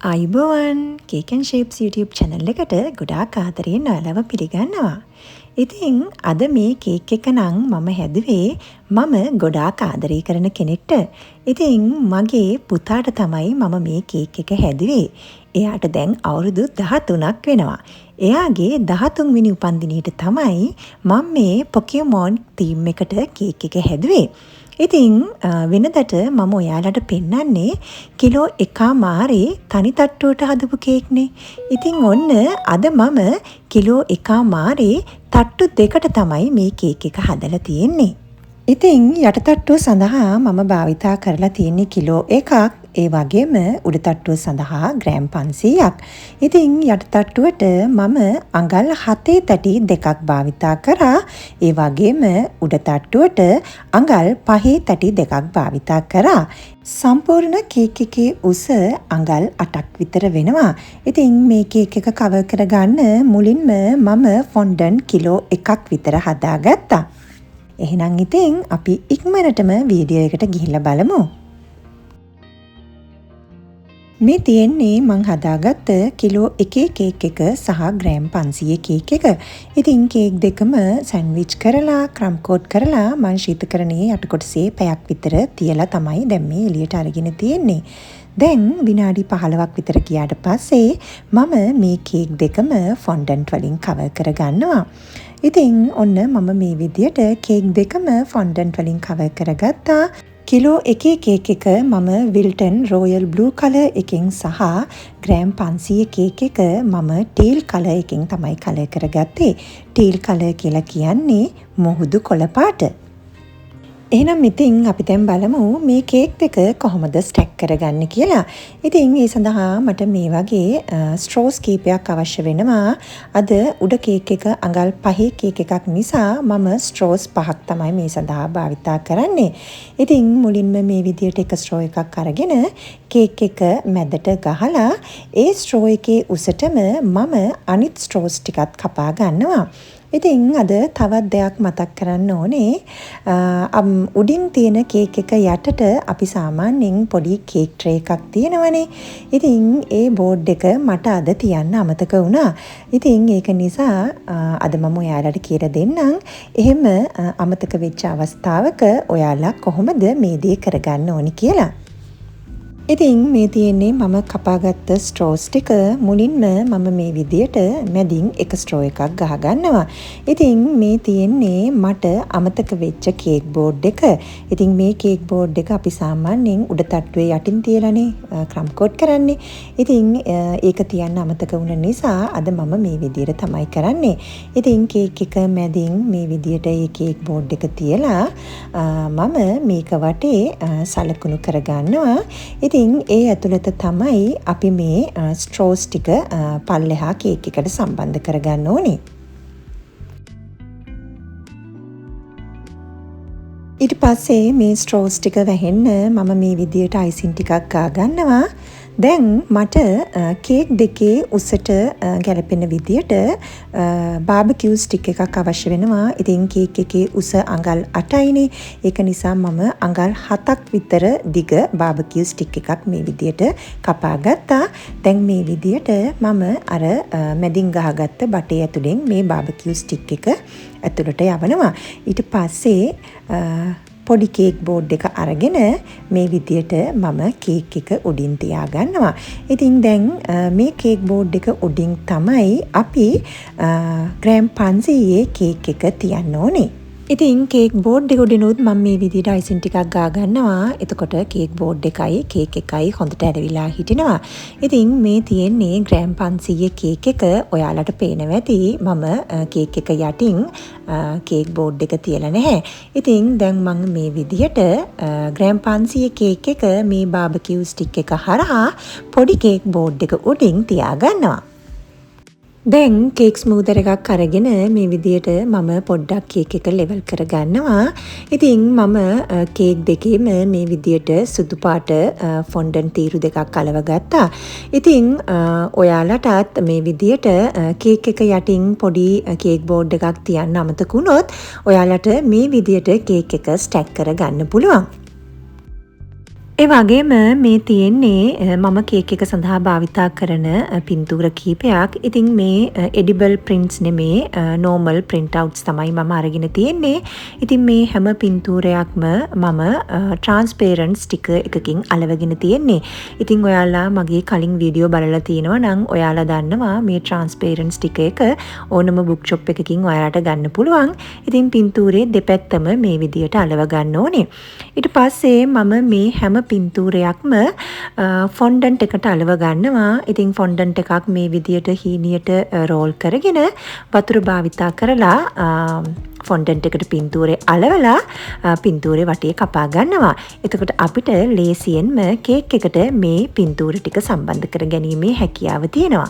අයිබෝවන් Cakenshapes YouTube channel එකට ගොඩාක් ආදරයෙන් ඔයාලව පිළිගන්නවා. ඉතින් අද මේ කේක් එක නම් මම හැදුවේ මම ගොඩාක් ආදරය කරන කෙනෙක්ට. ඉතින් මගේ පුතාට තමයි මම මේ කේක් එක හැදුවේ. එයාට දැන් අවුරුදු 13ක් වෙනවා. එයාගේ 13 වෙනි උපන්දිනයට තමයි මම මේ Pokémon theme එකට කේක් එක හැදුවේ. ඉතින් වෙනදට මම ඔයාලට පෙන්නන්නේ කිලෝ 1.5 තනි තට්ටුවට හදපු කේක්නේ. ඉතින් ඔන්න අද මම කිලෝ 1.5 තට්ටු දෙකට තමයි මේ කේක් එක හදලා තියෙන්නේ. ඉතින් යට තට්ටුව සඳහා මම භාවිතා කරලා තියෙන්නේ කිලෝ 1ක්. ඒ වගේම උඩ තට්ටුව සඳහා ග්‍රෑම් 500ක්. ඉතින් යට තට්ටුවට මම අඟල් 7 තැටි දෙකක් භාවිතා කරා. ඒ වගේම උඩ තට්ටුවට අඟල් 5 තැටි දෙකක් භාවිතා කරා. සම්පූර්ණ කේක් එකේ උස අඟල් 8ක් විතර වෙනවා. ඉතින් මේ කේක් එක කවර් කරගන්න මුලින්ම මම ෆොන්ඩන්ට් කිලෝ 1ක් විතර හදාගත්තා. එහෙනම් ඉතින් අපි ඉක්මනටම වීඩියෝ එකට ගිහිල්ලා බලමු. මේ තියෙන්නේ මං හදාගත්ත කිලෝ 1 කේක් එක සහ ග්‍රෑම් 500 කේක් එක. ඉතින් කේක් දෙකම සෑන්ඩ්විච් කරලා ක්‍රම් කෝට් කරලා මං ශීතකරණයේ යට කොටසේ පැයක් විතර තියලා තමයි දැන් මේ එළියට අරගෙන තියෙන්නේ. දැන් විනාඩි 15ක් විතර ගියාට පස්සේ මම මේ කේක් දෙකම ෆොන්ඩන්ට් වලින් කවර් කරගන්නවා. ඉතින් ඔන්න මම මේ විදියට කේක් දෙකම ෆොන්ඩන්ට් වලින් කවර් කරගත්තා. කිලෝ 1 කේක් එක මම විල්ටන් රෝයල් බ්ලූ කලර් එකෙන් සහ ග්‍රෑම් 500 කේක් එක මම ටීල් කලර් එකෙන් තමයි කලර් කරගත්තේ. ටීල් කලර් කියලා කියන්නේ මුහුදු කොළ පාට. එහෙනම් ඉතින් අපි දැන් බලමු මේ කේක් දෙක කොහොමද ස්ටැක් කරගන්න කියලා. ඉතින් ඒ සඳහා මට මේ වගේ ස්ට්‍රෝස් කීපයක් අවශ්‍ය වෙනවා. අද උඩ කේක් එක අඟල් 5 කේක් එකක් නිසා මම ස්ට්‍රෝස් 5ක් තමයි මේ සඳහා භාවිතා කරන්නේ. ඉතින් මුලින්ම මේ විදියට එක ස්ට්‍රෝ එකක් අරගෙන කේක් එක මැදට ගහලා ඒ ස්ට්‍රෝ එකේ උසටම මම අනිත් ස්ට්‍රෝස් ටිකත් කපා ගන්නවා. ඉතින් අද තවත් දෙයක් මතක් කරන්න ඕනේ. උඩින් තියෙන කේක් එක යටට අපි සාමාන්‍යයෙන් පොඩි කේක් ට්‍රේ එකක් තියෙනවනේ. ඉතින් ඒ බෝඩ් එක මට අද තියන්න අමතක වුණා. ඉතින් ඒක නිසා අද මම ඔයාලට කියලා දෙන්නම්. එහෙම අමතක වෙච්ච අවස්ථාවක ඔයාලා කොහොමද මේ දේ කරගන්න ඕනි කියලා. ඉතින් මේ තියෙන්නේ මම කපාගත්ත ස්ට්‍රෝස් ටික. මුලින්ම මම මේ විදියට මැදින් එක ස්ට්‍රෝ එකක් ගහ ගන්නවා. ඉතින් මේ තියෙන්නේ මට අමතක වෙච්ච කේක් බෝඩ් එක. ඉතින් මේ කේක් බෝඩ් එක අපි සාමාන්‍යයෙන් උඩ තට්ටුවේ යටින් තියලානේ ක්‍රම් කෝට් කරන්නේ. ඉතින් ඒක තියන්න අමතක වුණ නිසා අද මම මේ විදියට තමයි කරන්නේ. ඉතින් කේක් එක මැදින් මේ විදියට මේ කේක් බෝඩ් එක තියලා මම මේක වටේ සලකුණු කරගන්නවා. ඉතින් ඒ ඇතුළත තමයි අපි මේ ස්ට්‍රෝස් ටික පල්ලෙහා කේක් එකට සම්බන්ධ කරගන්න ඕනේ. ඊට පස්සේ මේ ස්ට්‍රෝස් ටික වැහෙන්න මම මේ විදියට අයිසින් ටිකක් ගා ගන්නවා. දැන් මට කේක් දෙකේ උසට ගැලපෙන විදියට බාබකියු ස්ටික් එකක් අවශ්‍ය වෙනවා. ඉතින් කේක් එකේ උස අඟල් 8යිනේ. ඒක නිසා මම අඟල් 7ක් විතර දිග බාබකියු ස්ටික් එකක් මේ විදියට කපා ගත්තා. දැන් මේ විදියට මම අර මැදින් ගහගත්ත බටේ ඇතුලෙන් මේ බාබකියු ස්ටික් එක ඇතුළට යවනවා. ඊට පස්සේ පොඩි කේක් බෝඩ් එක අරගෙන මේ විදියට මම කේක් එක උඩින් තියා ගන්නවා. ඉතින් දැන් මේ කේක් බෝඩ් එක උඩින් තමයි අපි ග්‍රෑම් 500 කේක් එක තියන්න ඕනේ. ඉතින් කේක් බෝඩ් එක උඩිනුත් මම මේ විදියට අයිසින් ටිකක් ගා ගන්නවා. එතකොට කේක් බෝඩ් එකයි කේක් එකයි හොඳට ඇරවිලා හිටිනවා. ඉතින් මේ තියෙන්නේ ග්‍රෑම් 500 කේක් එක. ඔයාලට පේනවා ඇති මම කේක් එක යටින් කේක් බෝඩ් එක තියලා නැහැ. ඉතින් දැන් මම මේ විදියට ග්‍රෑම් 500 කේක් එක මේ බාබකියු ස්ටික් එක හරහා පොඩි කේක් බෝඩ් එක උඩින් තියා ගන්නවා. දැන් කේක් ස්මූදර් එකක් අරගෙන මේ විදියට මම පොඩ්ඩක් කේක් එක ලෙවල් කරගන්නවා. ඉතින් මම කේක් දෙකේම මේ විදියට සුදු පාට ෆොන්ඩන්ට් තීරු දෙකක් අලව ගත්තා. ඉතින් ඔයාලටත් මේ විදියට කේක් එක යටින් පොඩි කේක් බෝඩ් එකක් තියන්න අමතක වුණොත් ඔයාලට මේ විදියට කේක් එක ස්ටැක් කරගන්න පුළුවන්. ඒ වගේම මේ තියෙන්නේ මම කේක් එක සඳහා භාවිතා කරන පින්තූර කීපයක්. ඉතින් මේ එඩිබල් ප්‍රින්ට්ස් නෙමේ නෝමල් ප්‍රින්ට් අවුට්ස් තමයි මම අරගෙන තියෙන්නේ. ඉතින් මේ හැම පින්තූරයක්ම මම ට්‍රාන්ස්පේරන්ට් ස්ටිකර් එකකින් අලවගෙන තියෙන්නේ. ඉතින් ඔයාලා මගේ කලින් වීඩියෝ බලලා තියෙනවා නම් ඔයාලා දන්නවා මේ ට්‍රාන්ස්පේරන්ට් ස්ටිකර් එක ඕනම බුක් ෂොප් එකකින් ඔයාලට ගන්න පුළුවන්. ඉතින් පින්තූරේ දෙපැත්තම මේ විදියට අලව ගන්න ඕනේ. ඊට පස්සේ මම මේ හැම පින්තූරයක්ම ෆොන්ඩන්ට් එකට අලව ගන්නවා. ඉතින් ෆොන්ඩන්ට් එකක් මේ විදියට හීනියට රෝල් කරගෙන වතුර භාවිතා කරලා ෆොන්ඩන්ට් එකට පින්තූරේ අලවලා පින්තූරේ වටේ කපා ගන්නවා. එතකොට අපිට ලේසියෙන්ම කේක් එකට මේ පින්තූර ටික සම්බන්ධ කර ගැනීමේ හැකියාව තියෙනවා.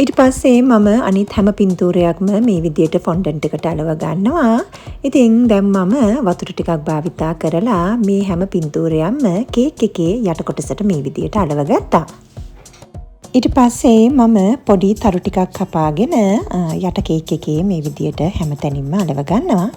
ඊට පස්සේ මම අනිත් හැම පින්තූරයක්ම මේ විදියට ෆොන්ඩන්ට් එකට අලව ගන්නවා. ඉතින් දැන් මම වතුර ටිකක් භාවිතා කරලා මේ හැම පින්තූරයක්ම කේක් එකේ යට කොටසට මේ විදියට අලව ගත්තා. ඊට පස්සේ මම පොඩි තරු ටිකක් කපාගෙන යට කේක් එකේ මේ විදියට හැම තැනින්ම අලව ගන්නවා.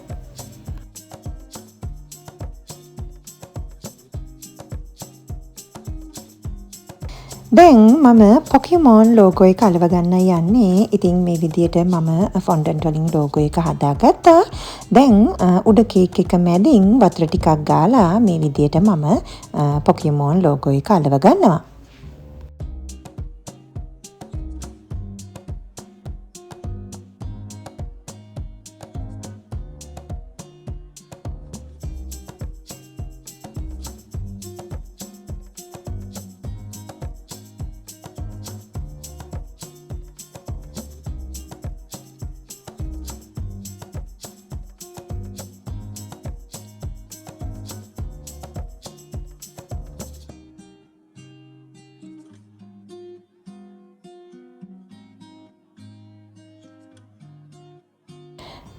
දැන් මම Pokémon ලෝගෝ එක අලව ගන්න යන්නේ. ඉතින් මේ විදියට මම ෆොන්ඩන්ට් වලින් ලෝගෝ එක හදාගත්තා. දැන් උඩ කේක් එක මැදින් වතුර ටිකක් ගාලා මේ විදියට මම Pokémon ලෝගෝ එක අලව ගන්නවා.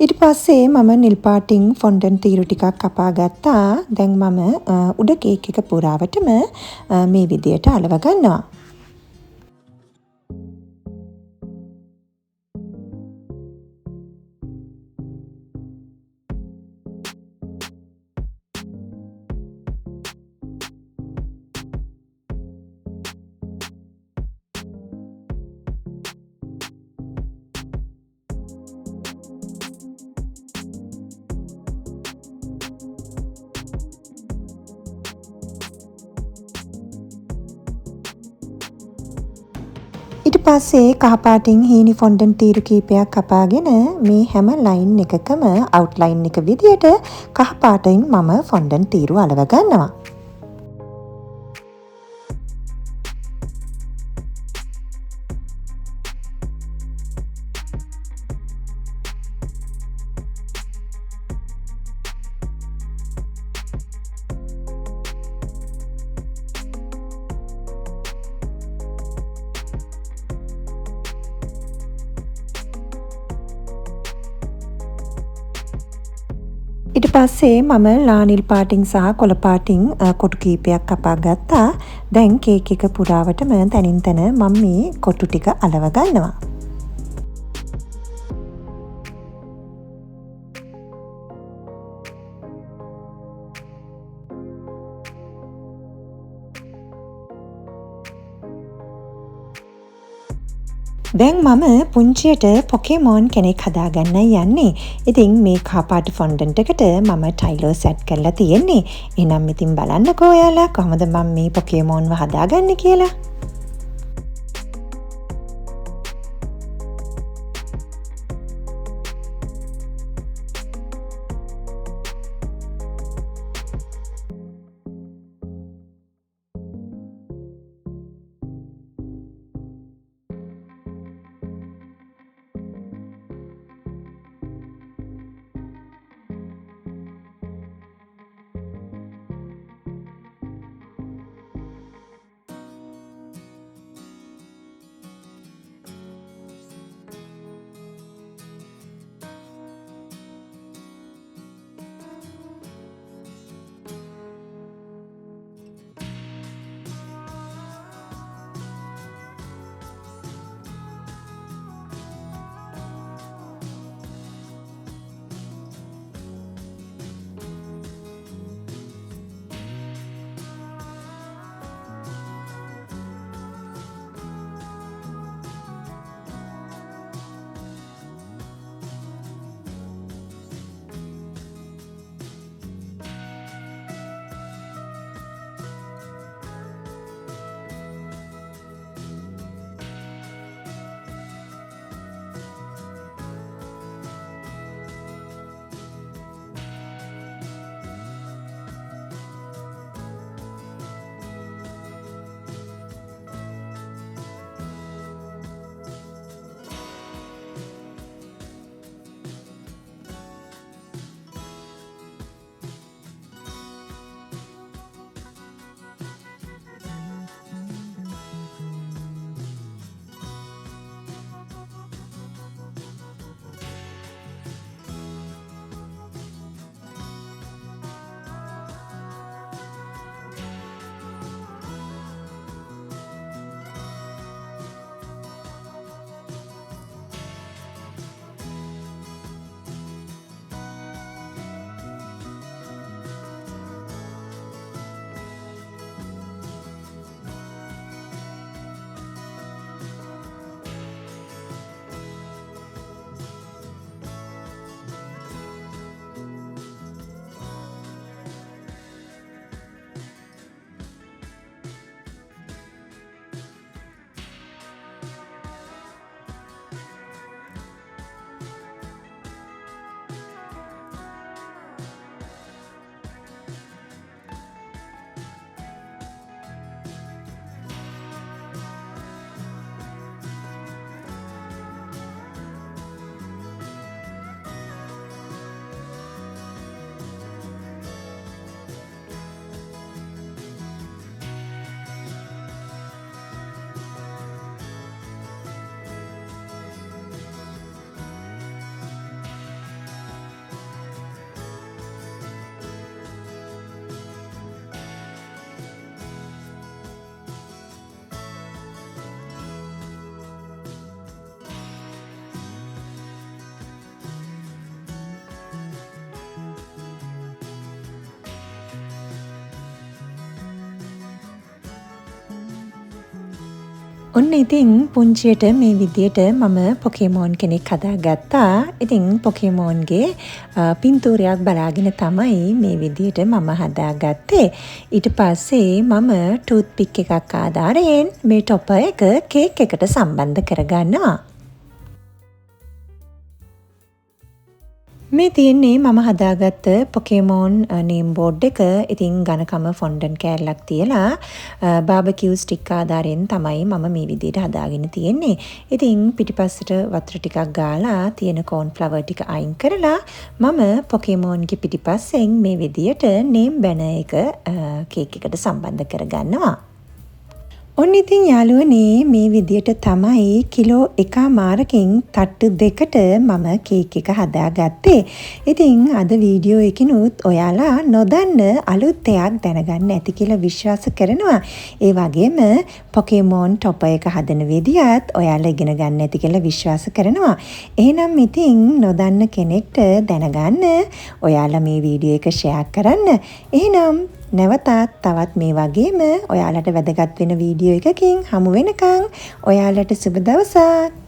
ඊට පස්සේ මම නිල් පාටින් ෆොන්ඩන්ට් තීරු ටිකක් කපා ගත්තා. දැන් මම උඩ කේක් එක පුරාවටම මේ විදියට අලව ගන්නවා. ඊට පස්සේ කහපාටින් හීනි ෆොන්ඩන්ට් තීරු කීපයක් කපාගෙන මේ හැම ලයින් එකකම අවුට්ලයින් එක විදියට කහපාටින් මම ෆොන්ඩන්ට් තීරු අලව ගන්නවා. ඊට පස්සේ මම ලානිල් පාටින් සහ කොළ පාටින් කොටු කීපයක් කපා ගත්තා. දැන් කේක් එක පුරාවටම තනින් තන මම මේ කොටු ටික අලව ගන්නවා. දැන් මම පුංචියට Pokémon කෙනෙක් හදාගන්න යන්නේ. ඉතින් මේ කහපාට ෆොන්ඩන්ට් එකට මම ටයිලර් සෙට් කරලා තියෙන්නේ. එහෙනම් ඉතින් බලන්නකෝ ඔයාලා කොහොමද මම මේ Pokémonව හදාගන්නේ කියලා. ඔන්න ඉතින් පුංචියට මේ විදියට මම පොකේමෝන් කෙනෙක් හදාගත්තා. ඉතින් පොකේමෝන්ගේ පින්තූරයක් බලාගෙන තමයි මේ විදියට මම හදාගත්තේ. ඊට පස්සේ මම ටූත් පික් එකක් ආධාරයෙන් මේ ටොපර් එක කේක් එකට සම්බන්ධ කරගන්නවා. මේ තියෙන්නේ මම හදාගත්ත පොකේමෝන් නේම් බෝඩ් එක. ඉතින් ඝනකම ෆොන්ඩන්ට් කෑල්ලක් තියලා බාබකියු ස්ටික් ආධාරයෙන් තමයි මම මේ විදිහට හදාගෙන තියෙන්නේ. ඉතින් පිටිපස්සට වතුර ටිකක් ගාලා තියෙන කෝන් ෆ්ලවර් ටික අයින් කරලා මම පොකේමෝන්ගේ පිටිපස්සෙන් මේ විදිහට නේම් බැනර් එක කේක් එකට සම්බන්ධ කරගන්නවා. ඔන්න ඉතින් යාළුවනේ මේ විදියට තමයි කිලෝ 1.5කින් තට්ටු 2කට මම කේක් එක හදාගත්තේ. ඉතින් අද වීඩියෝ එකකිනුත් ඔයාලා නොදන්න අලුත් දෙයක් දැනගන්න ඇති කියලා විශ්වාස කරනවා. ඒ වගේම පොකේමෝන් ටොපර් එක හදන විදියත් ඔයාලා ඉගෙන ගන්න ඇති කියලා විශ්වාස කරනවා. එහෙනම් ඉතින් නොදන්න කෙනෙක්ට දැනගන්න ඔයාලා මේ වීඩියෝ එක ෂෙයා කරන්න. එහෙනම් නැවතත් තවත් මේ වගේම ඔයාලට වැදගත් වෙන වීඩියෝ එකකින් හමු වෙනකන් ඔයාලට සුබ දවසක්.